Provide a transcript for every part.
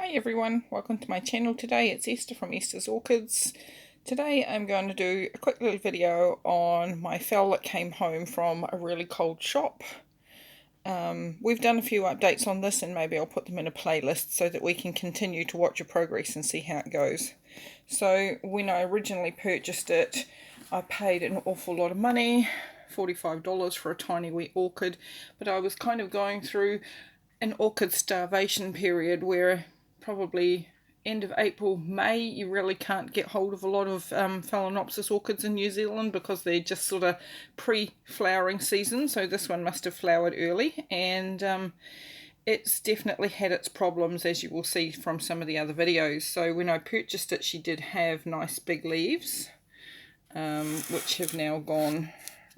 Hi everyone, welcome to my channel today. It's Esther from Esther's Orchids. Today I'm going to do a quick little video on my phal that came home from a really cold shop. We've done a few updates on this and maybe I'll put them in a playlist so that we can continue to watch your progress and see how it goes. So when I originally purchased it, I paid an awful lot of money, $45 for a tiny wee orchid, but I was kind of going through an orchid starvation period where probably end of April, May, you really can't get hold of a lot of Phalaenopsis orchids in New Zealand because they're just sort of pre-flowering season. So this one must have flowered early, and it's definitely had its problems, as you will see from some of the other videos. So when I purchased it, she did have nice big leaves, which have now gone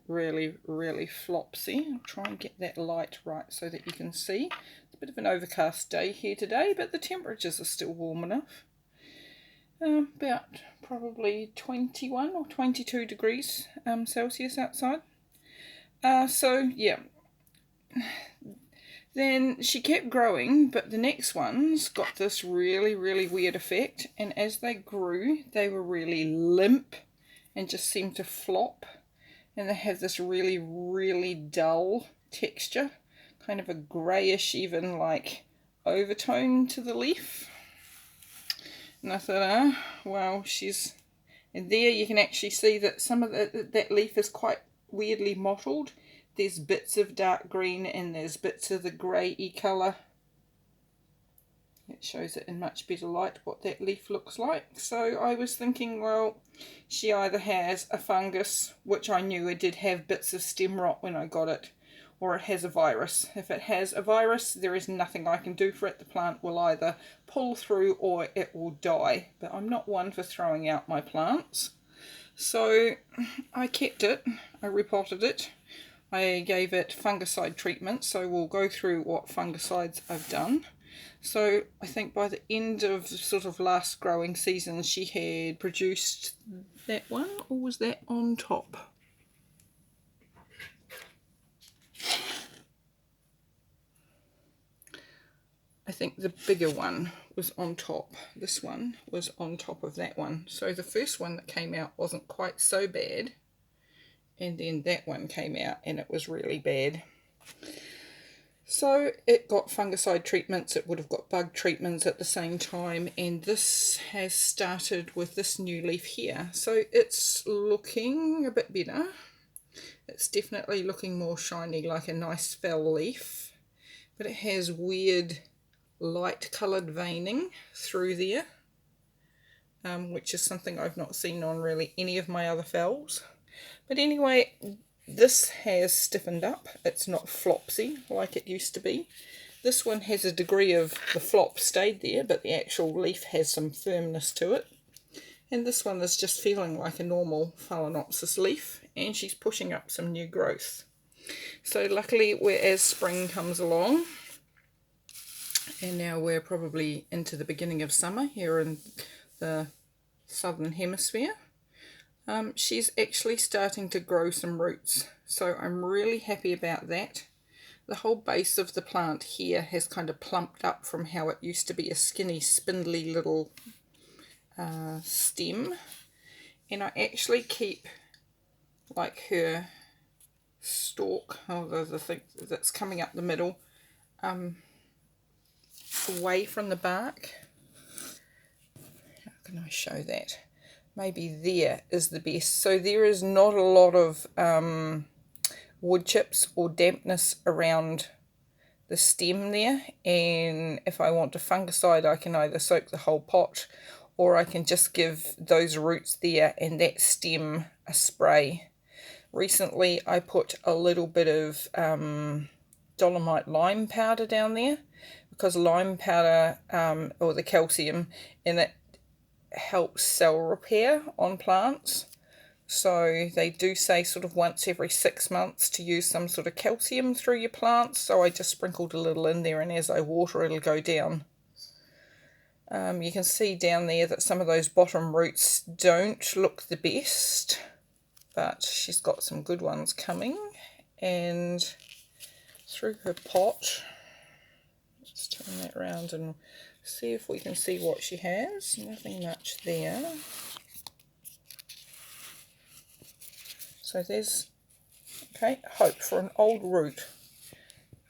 really flopsy. I'll try and get that light right so that you can see. It's a bit of an overcast day here today, but the temperatures are still warm enough. About probably 21 or 22 degrees Celsius outside. So yeah, then she kept growing, but the next ones got this really weird effect, and as they grew they were really limp and just seemed to flop. And they have this really dull texture, kind of a greyish, even like overtone to the leaf. And I thought, well, she's, and there you can actually see that some of that leaf is quite weirdly mottled. There's bits of dark green and there's bits of the grey-y colour. It shows it in much better light what that leaf looks like. So I was thinking, well, she either has a fungus, which I knew it did have bits of stem rot when I got it, or it has a virus. If it has a virus, there is nothing I can do for it. The plant will either pull through or it will die. But I'm not one for throwing out my plants. So I kept it, I repotted it. I gave it fungicide treatment, so we'll go through what fungicides I've done. So I think by the end of sort of last growing season she had produced that one, or was that on top? I think the bigger one was on top. This one was on top of that one. So the first one that came out wasn't quite so bad, and then that one came out and it was really bad. So it got fungicide treatments, it would have got bug treatments at the same time, and this has started with this new leaf here. So it's looking a bit better. It's definitely looking more shiny, like a nice phal leaf, but it has weird light coloured veining through there, which is something I've not seen on really any of my other phals. But anyway, this has stiffened up. It's not flopsy like it used to be. This one has a degree of the flop stayed there, but the actual leaf has some firmness to it. And this one is just feeling like a normal Phalaenopsis leaf, and she's pushing up some new growth. So luckily, as spring comes along, and now we're probably into the beginning of summer here in the southern hemisphere, she's actually starting to grow some roots, so I'm really happy about that. The whole base of the plant here has kind of plumped up from how it used to be a skinny, spindly little stem, and I actually keep like her stalk, the thing that's coming up the middle, away from the bark. How can I show that? Maybe there is the best. So there is not a lot of wood chips or dampness around the stem there, and if I want to fungicide I can either soak the whole pot or I can just give those roots there and that stem a spray. Recently I put a little bit of dolomite lime powder down there, because lime powder, or the calcium in it, helps cell repair on plants. So they do say sort of once every 6 months to use some sort of calcium through your plants. So I just sprinkled a little in there, and as I water it'll go down. You can see down there that some of those bottom roots don't look the best, but she's got some good ones coming. And through her pot, let's turn that it around and see if we can see what she has. Nothing much there. So there's, okay, hope for an old root.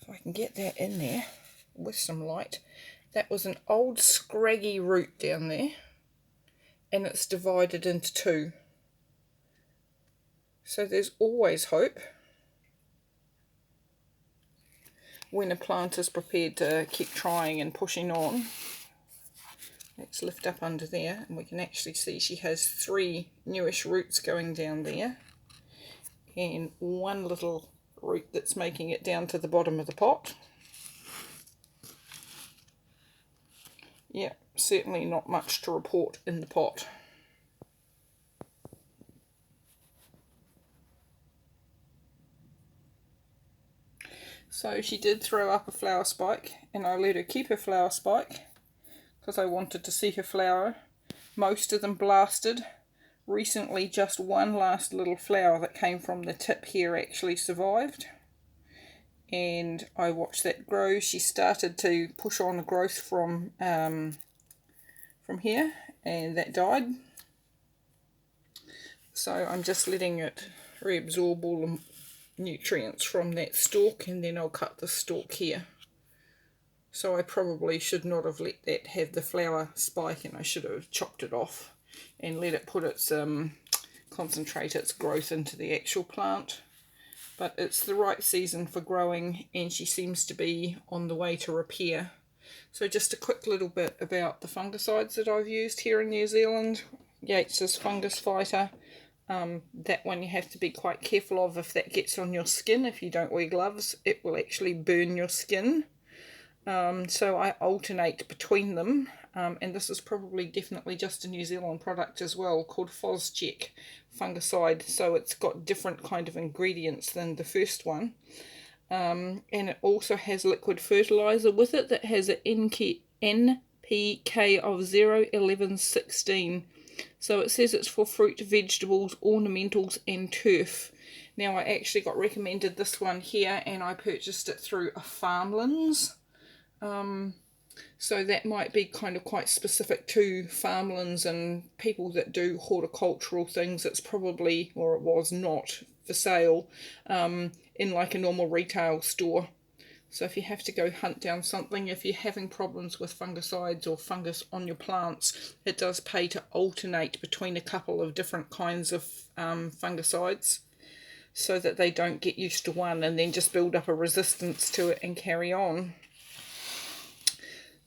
If I can get that in there with some light. That was an old scraggy root down there, and it's divided into two. So there's always hope when a plant is prepared to keep trying and pushing on. Let's lift up under there, and we can actually see she has 3 newish roots going down there, and 1 little root that's making it down to the bottom of the pot. Yeah, certainly not much to report in the pot. So she did throw up a flower spike, and I let her keep her flower spike because I wanted to see her flower. Most of them blasted. Recently just 1 last little flower that came from the tip here actually survived, and I watched that grow. She started to push on a growth from here, and that died. So I'm just letting it reabsorb all the nutrients from that stalk, and then I'll cut the stalk here. So I probably should not have let that have the flower spike, and I should have chopped it off and let it put its concentrate its growth into the actual plant. But it's the right season for growing, and she seems to be on the way to repair. So just a quick little bit about the fungicides that I've used here in New Zealand. Yates's Fungus Fighter. That one you have to be quite careful of. If that gets on your skin, if you don't wear gloves, it will actually burn your skin. So I alternate between them, and this is probably definitely just a New Zealand product as well, called Phosgec fungicide. So it's got different kind of ingredients than the first one, and it also has liquid fertilizer with it that has an NPK of 0, 11, 16. So it says it's for fruit, vegetables, ornamentals and turf. Now I actually got recommended this one here, and I purchased it through a farmlands. So that might be kind of quite specific to farmlands and people that do horticultural things. It's probably, or it was not, for sale in like a normal retail store. So if you have to go hunt down something, if you're having problems with fungicides or fungus on your plants, it does pay to alternate between a couple of different kinds of fungicides, so that they don't get used to one and then just build up a resistance to it and carry on.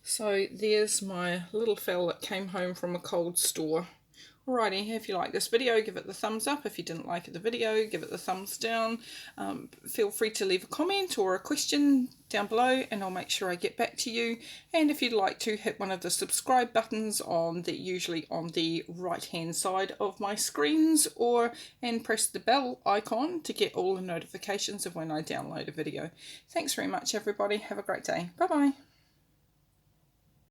So there's my little phal that came home from a cold store. Alrighty, if you like this video, give it the thumbs up. If you didn't like the video, give it the thumbs down. Feel free to leave a comment or a question down below, and I'll make sure I get back to you. And if you'd like to, hit one of the subscribe buttons usually on the right hand side of my screens, and press the bell icon to get all the notifications of when I download a video. Thanks very much everybody, have a great day. Bye bye.